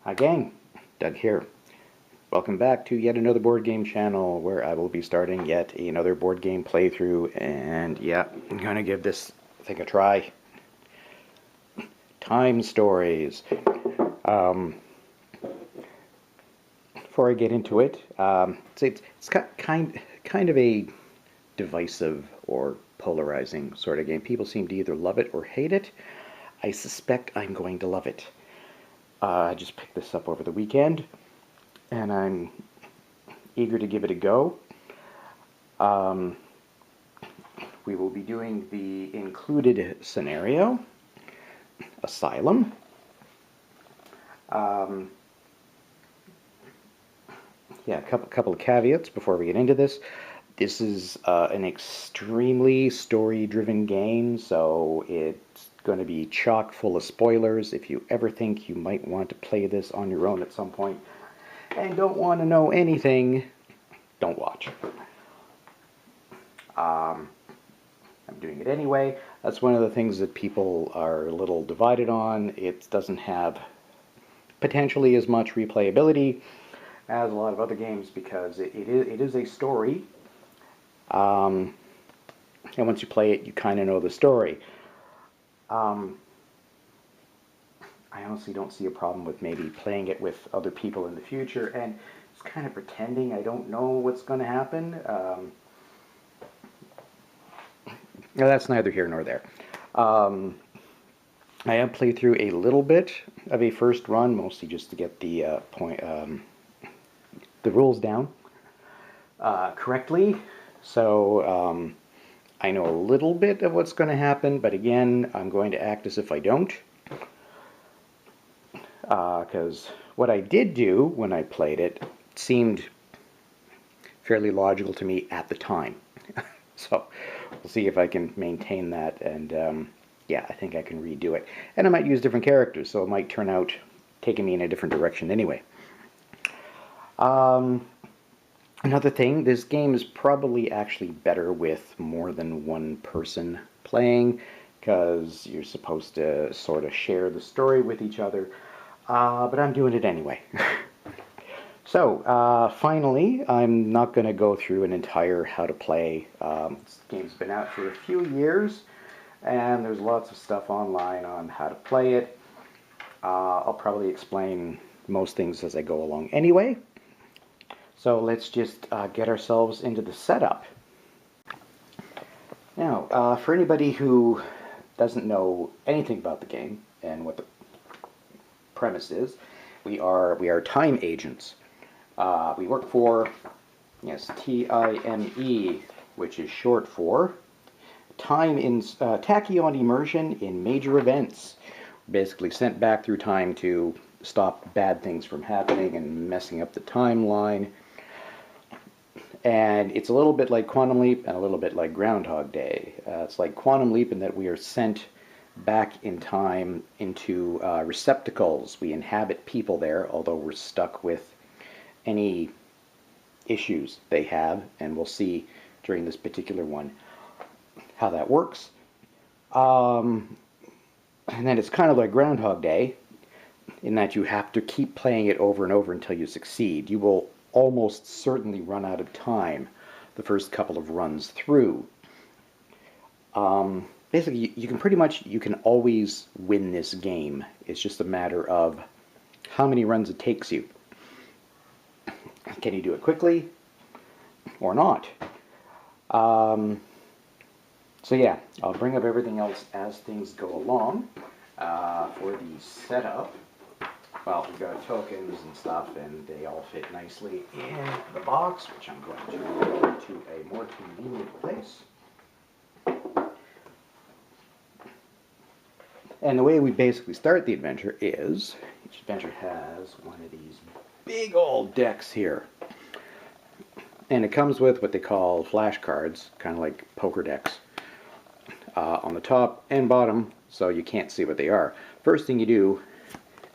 Hi gang, Doug here. Welcome back to yet another board game channel where I will be starting yet another board game playthrough, and yeah, I'm gonna give this thing a try. Time stories. Before I get into it, it's kind of a divisive or polarizing sort of game. People seem to either love it or hate it. I suspect I'm going to love it. I just picked this up over the weekend, and I'm eager to give it a go. We will be doing the included scenario, Asylum. Yeah, a couple of caveats before we get into this. This is an extremely story-driven game, so it's going to be chock full of spoilers. If you ever think you might want to play this on your own at some point and don't want to know anything, don't watch. I'm doing it anyway. That's one of the things that people are a little divided on. It doesn't have potentially as much replayability as a lot of other games because it is a story. And once you play it, you kind of know the story. I honestly don't see a problem with maybe playing it with other people in the future, and it's kind of pretending I don't know what's going to happen. No, that's neither here nor there. I have played through a little bit of a first run, mostly just to get the the rules down correctly. So I know a little bit of what's going to happen, but again, I'm going to act as if I don't. Because what I did do when I played it seemed fairly logical to me at the time. So we'll see if I can maintain that, and yeah, I think I can redo it. And I might use different characters, so it might turn out taking me in a different direction anyway. Another thing, this game is probably actually better with more than one person playing, because you're supposed to sort of share the story with each other, but I'm doing it anyway. So, finally, I'm not going to go through an entire how to play. This game's been out for a few years, and there's lots of stuff online on how to play it. I'll probably explain most things as I go along anyway. So let's just get ourselves into the setup. Now, for anybody who doesn't know anything about the game and what the premise is, we are time agents. We work for, yes, T.I.M.E, which is short for Tachyon Immersion in Major Events. We're basically sent back through time to stop bad things from happening and messing up the timeline. And it's a little bit like Quantum Leap and a little bit like Groundhog Day. It's like Quantum Leap in that we are sent back in time into receptacles. We inhabit people there, although we're stuck with any issues they have, and we'll see during this particular one how that works. And then it's kind of like Groundhog Day in that you have to keep playing it over and over until you succeed. You will almost certainly run out of time the first couple of runs through. Basically, you can always win this game. It's just a matter of how many runs it takes you. Can you do it quickly or not? So yeah, I'll bring up everything else as things go along. For the setup, well, we've got tokens and stuff, and they all fit nicely in the box, which I'm going to move to a more convenient place. And the way we basically start the adventure is, each adventure has one of these big old decks here. And it comes with what they call flashcards, kind of like poker decks, on the top and bottom, so you can't see what they are. First thing you do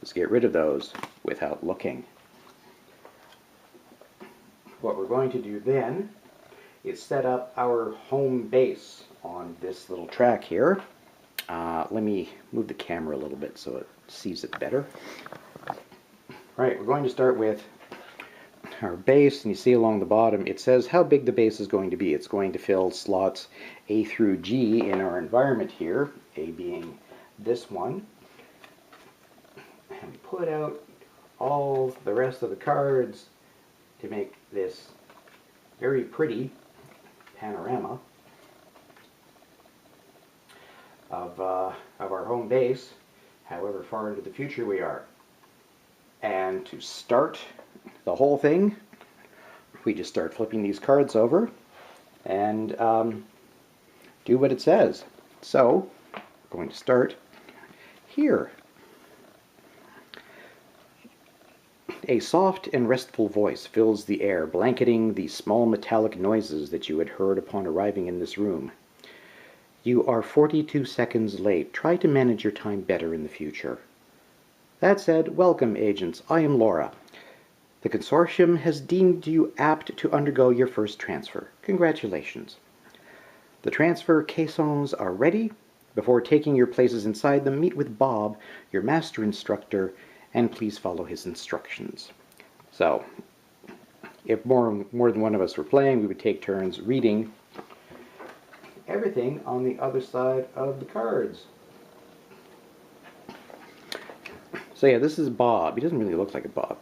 is get rid of those without looking. What we're going to do then is set up our home base on this little track here. Let me move the camera a little bit so it sees it better. Right, we're going to start with our base, and you see along the bottom it says how big the base is going to be. It's going to fill slots A through G in our environment here, A being this one. And we put out all the rest of the cards to make this very pretty panorama of our home base, however far into the future we are. And to start the whole thing, we just start flipping these cards over and do what it says. So, we're going to start here. A soft and restful voice fills the air, blanketing the small metallic noises that you had heard upon arriving in this room. You are 42 seconds late. Try to manage your time better in the future. That said, welcome, agents. I am Laura. The consortium has deemed you apt to undergo your first transfer. Congratulations. The transfer caissons are ready. Before taking your places inside them, meet with Bob, your master instructor, and please follow his instructions. So, if more than one of us were playing, we would take turns reading everything on the other side of the cards. So yeah, this is Bob. He doesn't really look like a Bob.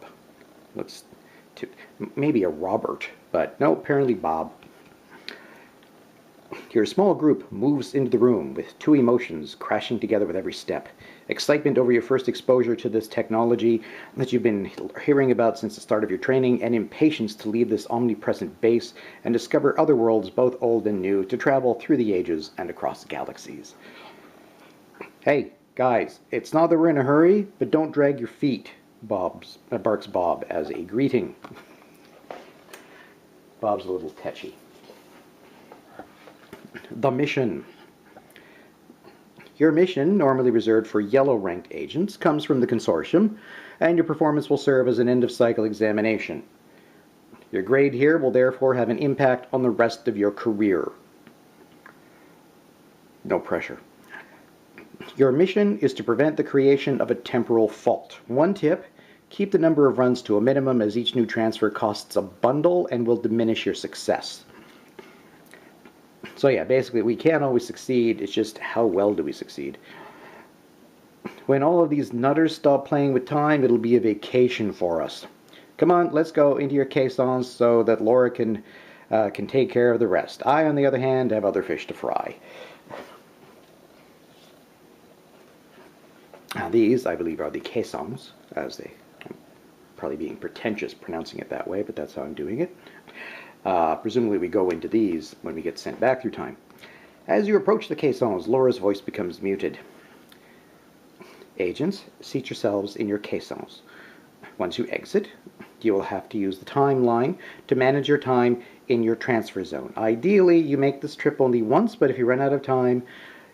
Looks maybe a Robert, but no, apparently Bob. Your small group moves into the room with two emotions crashing together with every step. Excitement over your first exposure to this technology that you've been hearing about since the start of your training, and impatience to leave this omnipresent base and discover other worlds, both old and new, to travel through the ages and across galaxies. Hey, guys, it's not that we're in a hurry, but don't drag your feet, barks Bob as a greeting. Bob's a little tetchy. The mission. Your mission, normally reserved for yellow-ranked agents, comes from the consortium, and your performance will serve as an end-of-cycle examination. Your grade here will therefore have an impact on the rest of your career. No pressure. Your mission is to prevent the creation of a temporal fault. One tip, keep the number of runs to a minimum, as each new transfer costs a bundle and will diminish your success. So yeah, basically we can't always succeed, it's just how well do we succeed. When all of these nutters stop playing with time, it'll be a vacation for us. Come on, let's go into your caissons so that Laura can take care of the rest. I, on the other hand, have other fish to fry. Now these, I believe, are the caissons, as they, I'm probably being pretentious pronouncing it that way, but that's how I'm doing it. Presumably we go into these when we get sent back through time. As you approach the caissons, Laura's voice becomes muted. Agents, seat yourselves in your caissons. Once you exit, you will have to use the timeline to manage your time in your transfer zone. Ideally, you make this trip only once, but if you run out of time,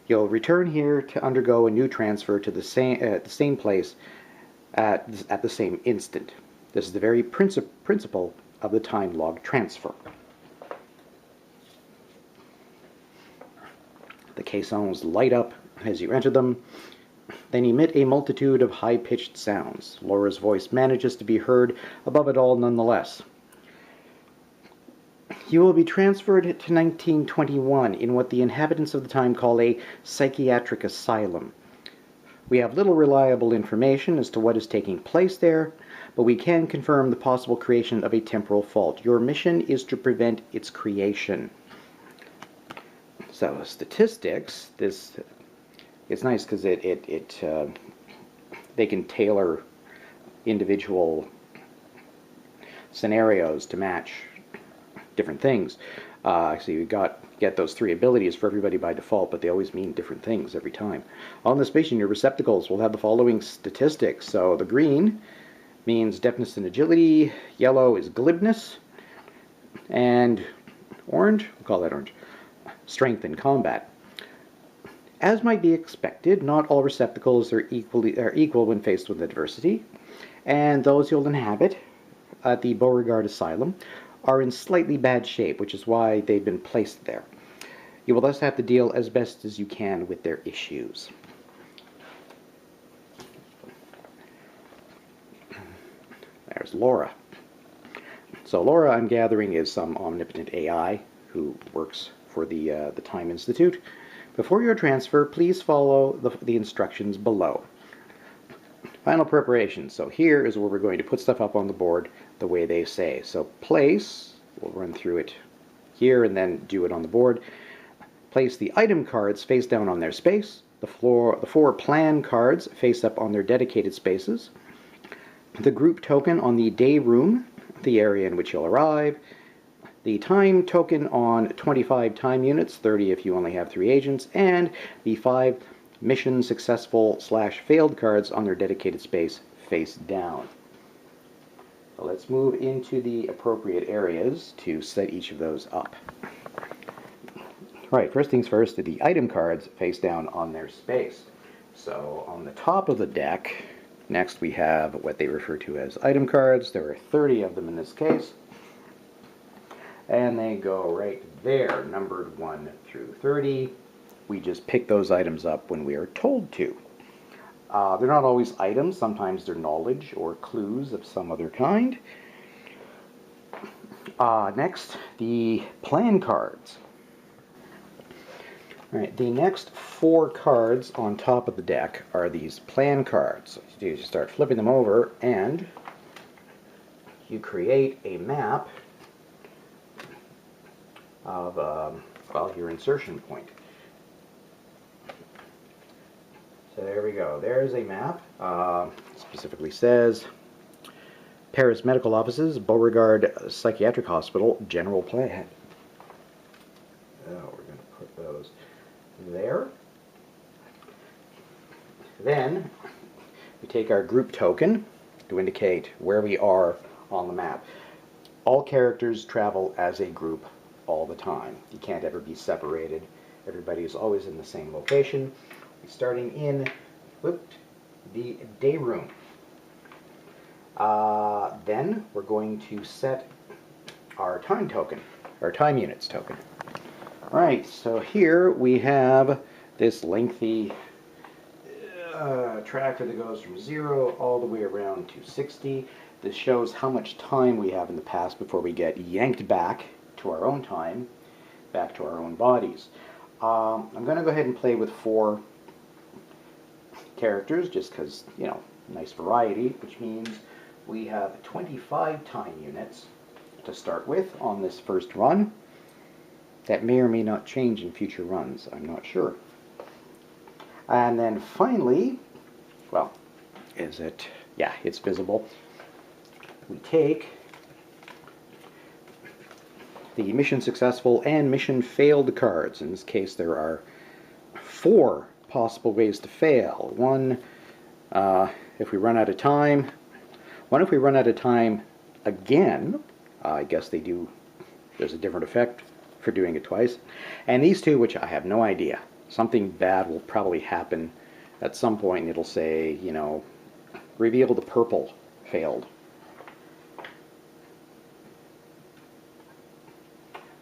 you'll return here to undergo a new transfer to the same place at the same instant. This is the very principle of the time log transfer. The caissons light up as you enter them, then emit a multitude of high-pitched sounds. Laura's voice manages to be heard above it all nonetheless. You will be transferred to 1921 in what the inhabitants of the time call a psychiatric asylum. We have little reliable information as to what is taking place there, but we can confirm the possible creation of a temporal fault. Your mission is to prevent its creation. So, statistics, this it's nice because they can tailor individual scenarios to match different things. So you get those three abilities for everybody by default, but they always mean different things every time. On the station, your receptacles will have the following statistics. So the green means deftness and agility, yellow is glibness, and orange, we'll call that orange, strength and combat. As might be expected, not all receptacles are equal when faced with adversity, and those you'll inhabit at the Beauregard Asylum are in slightly bad shape, which is why they've been placed there. You will thus have to deal as best as you can with their issues. There's Laura. So Laura, I'm gathering, is some omnipotent AI who works for the T.I.M.E Institute. Before your transfer, please follow the instructions below. Final preparation. So here is where we're going to put stuff up on the board the way they say. So place, we'll run through it here and then do it on the board. Place the item cards face down on their space. The four plan cards face up on their dedicated spaces. The group token on the day room, the area in which you'll arrive. The time token on 25 time units, 30 if you only have 3 agents, and the 5 mission successful / failed cards on their dedicated space face down. So let's move into the appropriate areas to set each of those up. All right, first things first, the item cards face down on their space. So on the top of the deck, next we have what they refer to as item cards. There are 30 of them in this case. And they go right there, numbered 1 through 30. We just pick those items up when we are told to. They're not always items. Sometimes they're knowledge or clues of some other kind. Next, the plan cards. All right, the next 4 cards on top of the deck are these plan cards. So what you do is you start flipping them over and you create a map of, well, your insertion point. So there we go. There's a map. Specifically says Paris Medical Offices, Beauregard Psychiatric Hospital, General Plan. Oh, we're going to put those there. Then we take our group token to indicate where we are on the map. All characters travel as a group all the time. You can't ever be separated. Everybody is always in the same location. Starting in the day room. Then we're going to set our time token, our time units token. Alright, so here we have this lengthy tracker that goes from 0 all the way around to 60. This shows how much time we have in the past before we get yanked back to our own time, back to our own bodies. I'm going to go ahead and play with 4 characters just because, you know, nice variety, which means we have 25 time units to start with on this first run. That may or may not change in future runs, I'm not sure. And then finally, well, is it? Yeah, it's visible. We take the mission successful and mission failed cards. In this case, there are 4 possible ways to fail. One, if we run out of time. One, if we run out of time again. I guess they do, there's a different effect for doing it twice. And these 2, which I have no idea. Something bad will probably happen at some point, and it'll say, you know, reveal the purple failed.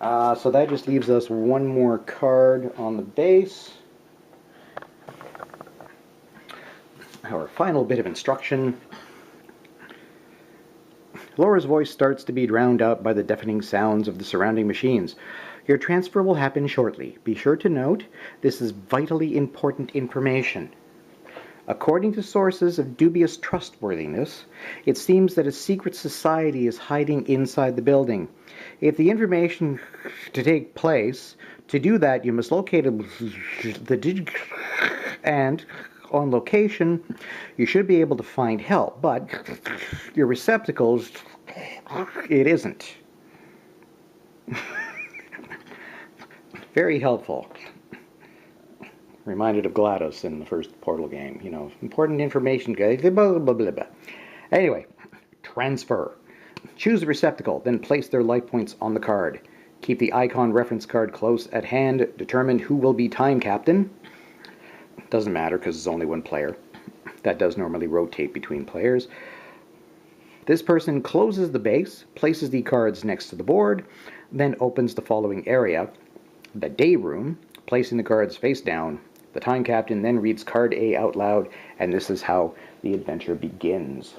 So that just leaves us 1 more card on the base. Our final bit of instruction. Laura's voice starts to be drowned out by the deafening sounds of the surrounding machines. Your transfer will happen shortly. Be sure to note, this is vitally important information. According to sources of dubious trustworthiness, it seems that a secret society is hiding inside the building. If the information to take place, to do that you must locate and on location you should be able to find help, but your receptacles, it isn't. Very helpful. Reminded of GLaDOS in the first Portal game. You know, important information, guys. Blah, blah, blah, blah, blah. Anyway, transfer. Choose the receptacle, then place their life points on the card. Keep the icon reference card close at hand. Determine who will be time captain. Doesn't matter because it's only 1 player. That does normally rotate between players. This person closes the base, places the cards next to the board, then opens the following area, the day room, placing the cards face down. The time captain then reads card A out loud, and this is how the adventure begins.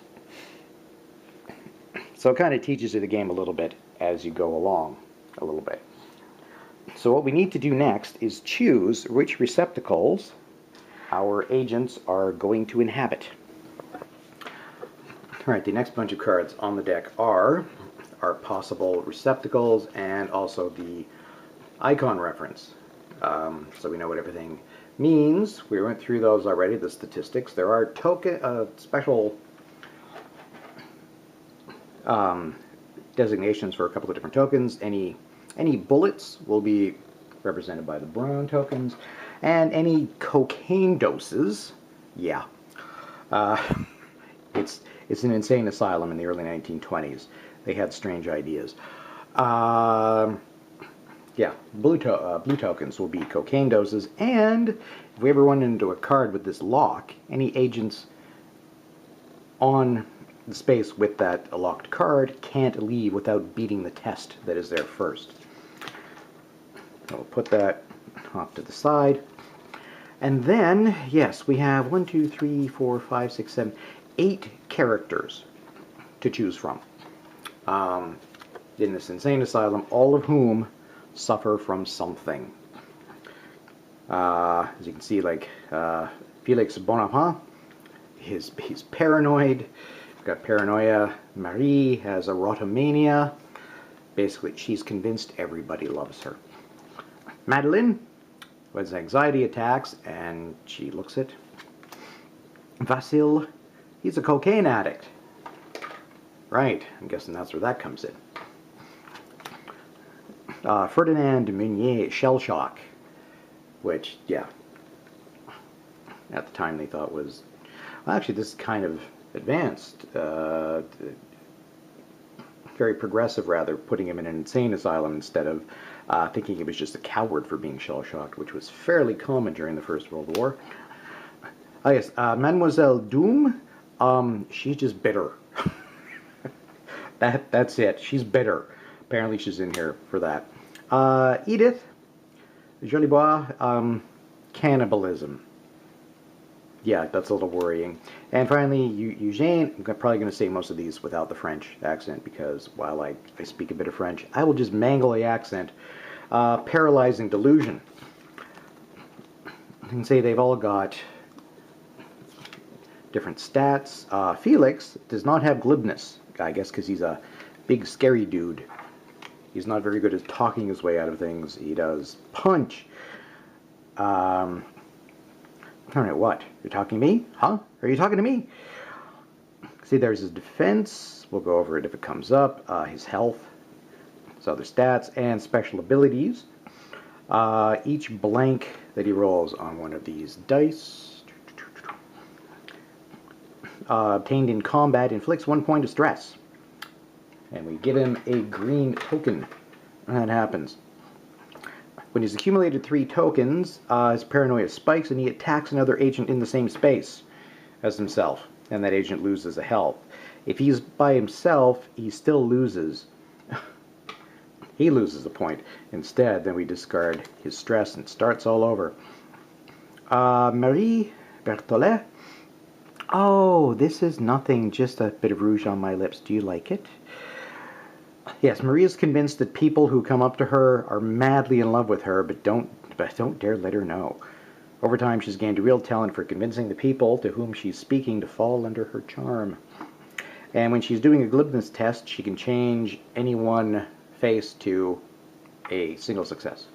So it kind of teaches you the game a little bit as you go along, a little bit. So what we need to do next is choose which receptacles our agents are going to inhabit. Alright, the next bunch of cards on the deck are our possible receptacles and also the icon reference. So we know what everything means. We went through those already, the statistics. There are special designations for a couple of different tokens. Any bullets will be represented by the brown tokens, and any cocaine doses, yeah. It's an insane asylum in the early 1920s. They had strange ideas. Yeah, blue tokens will be cocaine doses, and if we ever run into a card with this lock, any agents on the space with that locked card can't leave without beating the test that is there first. I'll put that off to the side. And then, yes, we have 1, 2, 3, 4, 5, 6, 7, 8 characters to choose from in this insane asylum, all of whom suffer from something. As you can see, like Felix Bonaparte, he's paranoid. We've got paranoia. Marie has erotomania. Basically, she's convinced everybody loves her. Madeline has anxiety attacks, and she looks it. Vasil, he's a cocaine addict. Right, I'm guessing that's where that comes in. Ferdinand Meunier, shell shock, which, yeah, at the time they thought was, well, actually this is kind of advanced, very progressive rather, putting him in an insane asylum instead of thinking he was just a coward for being shell shocked, which was fairly common during the First World War. Oh yes, Mademoiselle Doom, she's just bitter. That's it, she's bitter. Apparently she's in here for that. Edith Jolibois, cannibalism. Yeah, that's a little worrying. And finally, Eugene, I'm probably going to say most of these without the French accent, because while I speak a bit of French, I will just mangle the accent. Paralyzing delusion. You can say they've all got different stats. Felix does not have glibness, I guess because he's a big scary dude. He's not very good at talking his way out of things. He does punch. Alright, what? You're talking to me? Huh? Are you talking to me? See, there's his defense. We'll go over it if it comes up. His health. His other stats. And special abilities. Each blank that he rolls on one of these dice, obtained in combat, inflicts 1 point of stress. And we give him a green token. That happens. When he's accumulated 3 tokens, his paranoia spikes and he attacks another agent in the same space as himself. And that agent loses a health. If he's by himself, he still loses. He loses a point. Instead, then we discard his stress and starts all over. Marie Berthollet. Oh, this is nothing, just a bit of rouge on my lips. Do you like it? Yes, Marie is convinced that people who come up to her are madly in love with her, but don't dare let her know. Over time, she's gained a real talent for convincing the people to whom she's speaking to fall under her charm. And when she's doing a glibness test, she can change any one face to a single success.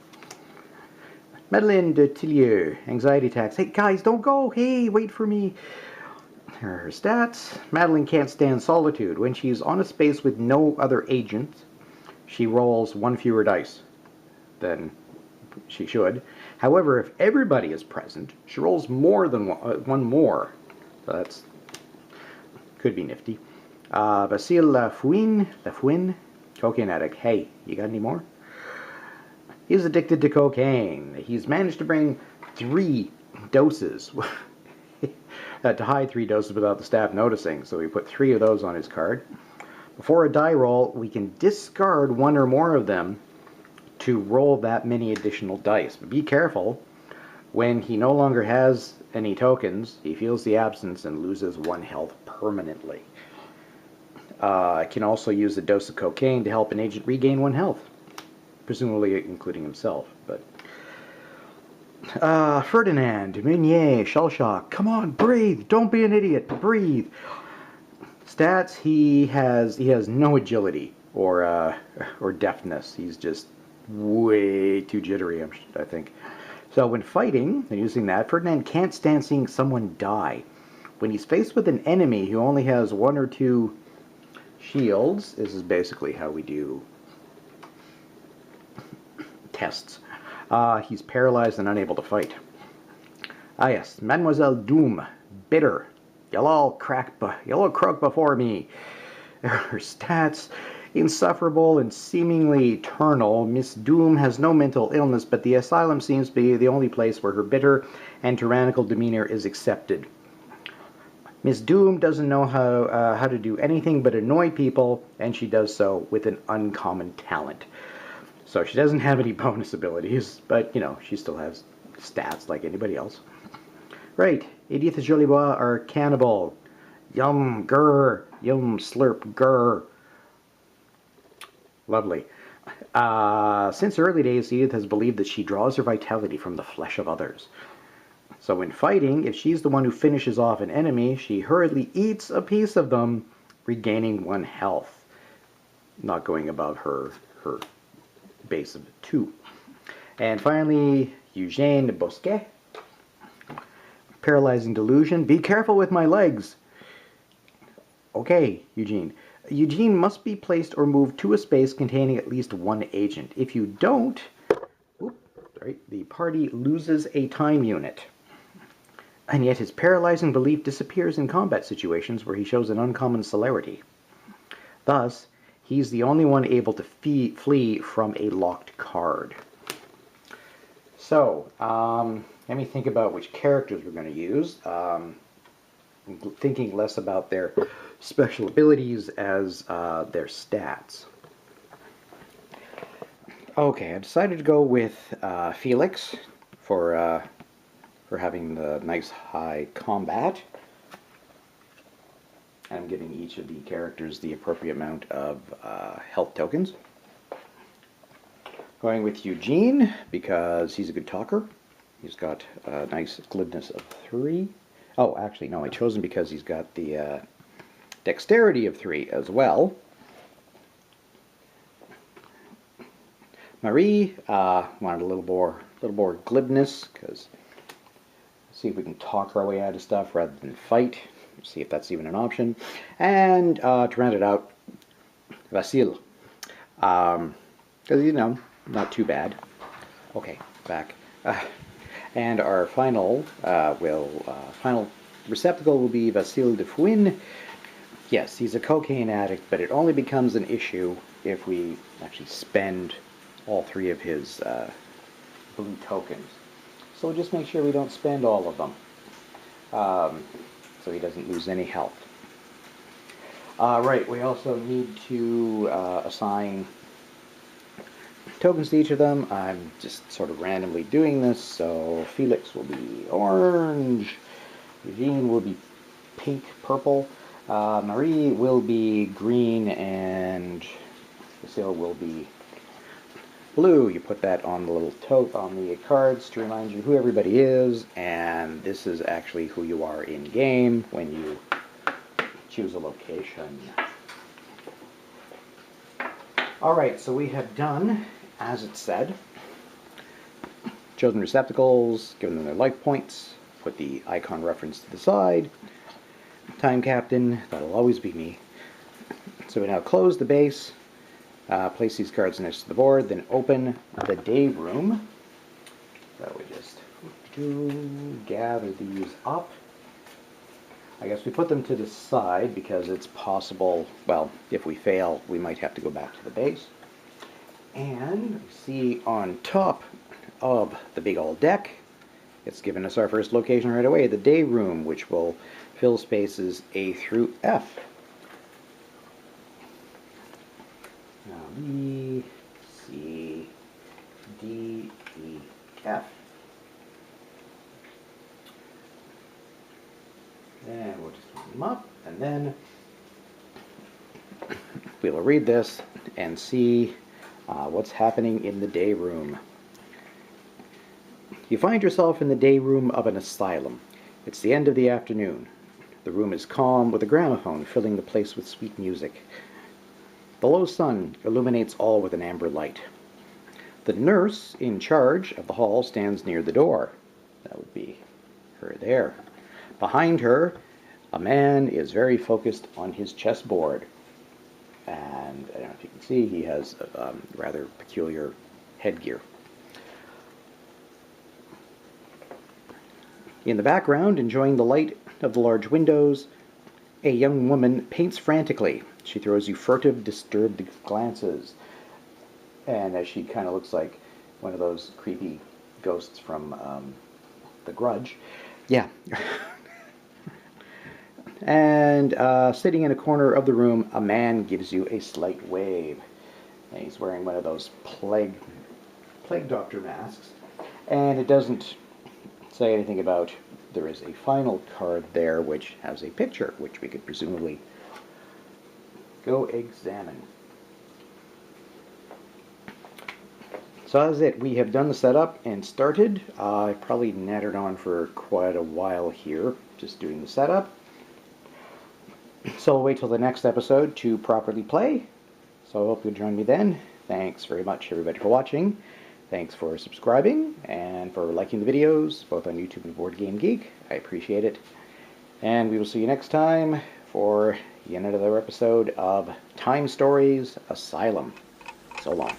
Madeleine de Tillieu, anxiety attacks. Hey, guys, don't go. Hey, wait for me. Here are her stats. Madeline can't stand solitude. When she's on a space with no other agent, she rolls 1 fewer dice than she should. However, if everybody is present, she rolls more than one more. So that's could be nifty. Basile Lafouine, cocaine addict. Hey, you got any more? He's addicted to cocaine. He's managed to bring 3 doses. To hide 3 doses without the staff noticing, so we put 3 of those on his card. Before a die roll, we can discard 1 or more of them to roll that many additional dice. But be careful, when he no longer has any tokens, he feels the absence and loses 1 health permanently. Can also use a dose of cocaine to help an agent regain one health, presumably including himself. But Ferdinand, Meunier, Shellshock, come on, breathe! Don't be an idiot, breathe! Stats: he has no agility or deftness. He's just way too jittery, I think. So when fighting and using that, Ferdinand can't stand seeing someone die. When he's faced with an enemy who only has one or two shields, this is basically how we do tests. He's paralyzed and unable to fight. Ah yes, Mademoiselle Doom, bitter. You'll all croak before me. Her stats: insufferable and seemingly eternal. Miss Doom has no mental illness, but the asylum seems to be the only place where her bitter and tyrannical demeanor is accepted. Miss Doom doesn't know how to do anything but annoy people, and she does so with an uncommon talent. So she doesn't have any bonus abilities, but, you know, she still has stats like anybody else. Right, Edith Jolibois are cannibal. Yum, grr, yum, slurp, grr. Lovely. Since early days, Edith has believed that she draws her vitality from the flesh of others. So when fighting, if she's the one who finishes off an enemy, she hurriedly eats a piece of them, regaining 1 health, not going above her base of 2. And finally, Eugène Bosquet. Paralyzing delusion. Be careful with my legs. Okay, Eugene. Eugene must be placed or moved to a space containing at least 1 agent. If you don't, the party loses a time unit. And yet his paralyzing belief disappears in combat situations where he shows an uncommon celerity. Thus, he's the only one able to flee from a locked card. So, let me think about which characters we're going to use. I'm thinking less about their special abilities as their stats. Okay, I decided to go with Felix for having the nice high combat. I'm giving each of the characters the appropriate amount of health tokens. Going with Eugene because he's a good talker. He's got a nice glibness of 3. Oh, actually, no, I chose him because he's got the dexterity of 3 as well. Marie wanted a little more glibness, because see if we can talk our way out of stuff rather than fight. See if that's even an option. And to round it out, Vasile. Because, you know, not too bad. Okay, back. And our final final receptacle will be Vasile de Fouin. Yes, he's a cocaine addict, but it only becomes an issue if we actually spend all 3 of his blue tokens. So we'll just make sure we don't spend all of them, so he doesn't lose any health. Right, we also need to assign tokens to each of them. I'm just sort of randomly doing this, so Felix will be orange, Eugene will be pink, purple, Marie will be green, and Vasile will be blue. You put that on the little tote on the cards to remind you who everybody is, and this is actually who you are in game when you choose a location. Alright, so we have done as it said. Chosen receptacles, given them their life points, put the icon reference to the side. Time Captain, that'll always be me. So we now close the base. Place these cards next to the board, then open the day room. So we just gather these up. I guess we put them to the side because it's possible, well, if we fail, we might have to go back to the base. And we see on top of the big old deck, it's given us our first location right away, the day room, which will fill spaces A through F. Now, B, C, D, E, F. And we'll just line them up, and then we will read this and see what's happening in the day room. You find yourself in the day room of an asylum. It's the end of the afternoon. The room is calm, with a gramophone filling the place with sweet music. The low sun illuminates all with an amber light. The nurse in charge of the hall stands near the door. That would be her there. Behind her, a man is very focused on his chessboard. And I don't know if you can see, he has a rather peculiar headgear. In the background, enjoying the light of the large windows, a young woman paints frantically. She throws you furtive, disturbed glances. And as she kind of looks like one of those creepy ghosts from The Grudge. Yeah. And sitting in a corner of the room, a man gives you a slight wave. And he's wearing one of those plague doctor masks. And it doesn't say anything about, there is a final card there which has a picture, which we could presumably go examine. So that's it. We have done the setup and started. I probably nattered on for quite a while here, just doing the setup. So I'll wait till the next episode to properly play. So I hope you'll join me then. Thanks very much, everybody, for watching. Thanks for subscribing and for liking the videos, both on YouTube and Board Game Geek. I appreciate it. And we will see you next time for yet another episode of Time Stories Asylum. So long.